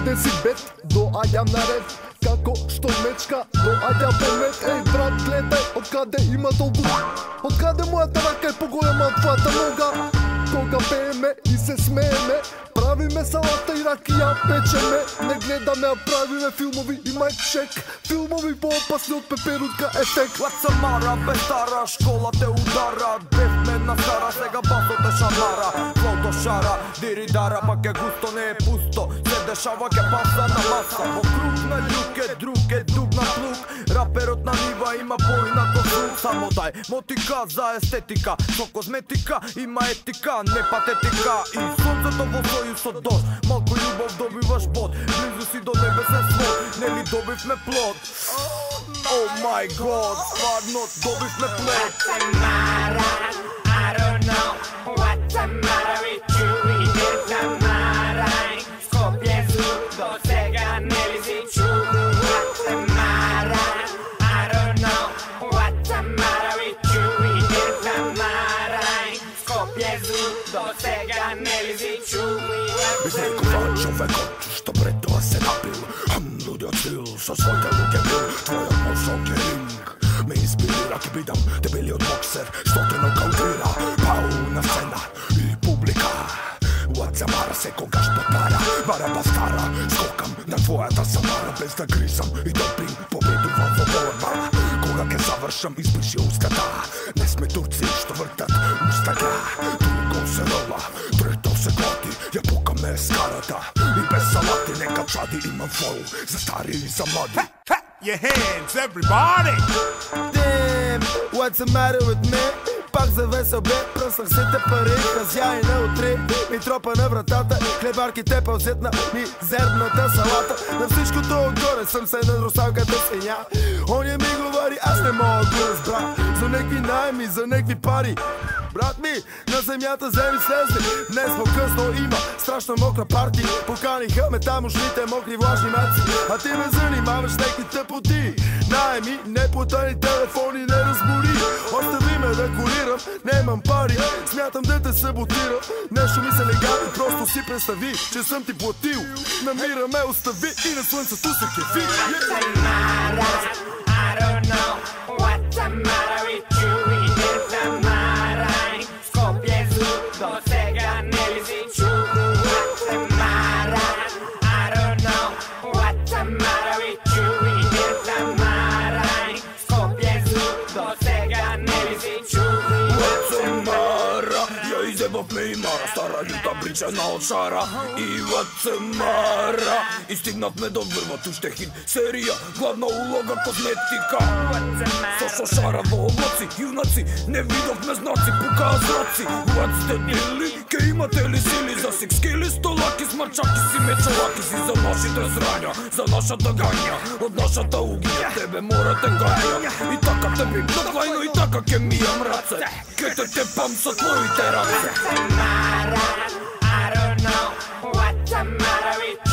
Еден си бет, доаѓам на ред, како што мечка доаѓа помет. Еј брат, гледај, од каде има толку, од каде мојата рака е поголема од твојата нога. Кога пееме и се смееме, правиме салата и ракија печеме. Не гледаме, а правиме филмови и мајк чек, филмови поопасни од пеперутка ефект. Лацамара, бе стара, школа те удара, бевме на стара, сега басот е шамара. Флото шара, дири дара, пак е густо, не е пусто, се дешава ке паса на маса. Во круг на љук е друг, е дуг на плук, раперот на нива има бојна косук. Само дај мотика за естетика, со козметика има етика, не патетика. И сонцето во сојуз со дожд, малку љубов добиваш бод, близу си до небесен свод, нели добивме плод. Oh my god, стварно добивме плод. What's the matter? I don't know. What's the matter with you? Ideš na maraj, Skopje zvuk, do svega ne lizi čuk. What's the matter? I don't know. What's the matter with you? Ideš na maraj, Skopje zvuk, do svega ne lizi čuk. Излекуван човекот што пред тоа се напил, луѓе од стил со своите луѓе бил. Твојот мозок е ринг, ме инспирира, ке бидам дебелиот боксер што те нокаутира. Пау на сцена и публика, Лацамара секогаш попара, бараба стара, скокам на твојата самара, без да гризам и допинг победувам во борба. Кога ке завршам избриши устата, не сме турци што вртат устата. Друго се рола, трето се готи, ја пукаме скарата и без салати нека чади имам фол за стари и за млади. Your hands, everybody! Damn, what's the matter with me? Пак за весел бе, пръснах сите пари, хазя и на утре. Ми тропа на вратата, хлебарките пълзетна мизерната салата. На всичкото отгоре съм се надрусал като свиня. Оня ми говори, аз не мога да разбра, за некви найми, за некви пари. Брат ми, на земята земи слезли, днес по-късно има страшна мокра парти. Поканиха ме тамошните мокри влажни маци, а ти ме занимаваш с некви тъпоти. Найми, неплатени телефони, не разбори. Остави ме да курирам, немам пари, смятам да те саботирам. Нещо ми се не гади, просто си представи, че съм ти платил. Намираме, остави и на слънцето се кефи. I don't know. What's the matter with you? Ideš na maraj, Skopje zvuk, do svega ne lizi čuk. What's the matter? I don't know. What's the matter with you? Ideš na maraj, Skopje zvuk, do svega ne lizi čuk. Лацамара, ја изебавме и мара, стара љута бричена од шара. И Лацамара, и стигнавме до врвот, уште хит серија, главна улога козметика. Со шошара во облаци, јунаци, не видовме знаци, пукаа зраци. What's the deal? Ке имате ли сили за секскили, столаки, смарчаки си, мечолаки си, за нашите зрања, за нашата гања, од нашата угија, тебе мора те гања. И така те бим надлајно, и така ке мијам раце, ке те тепам со твоите раце. What's the matter? I don't know. What's the matter with you?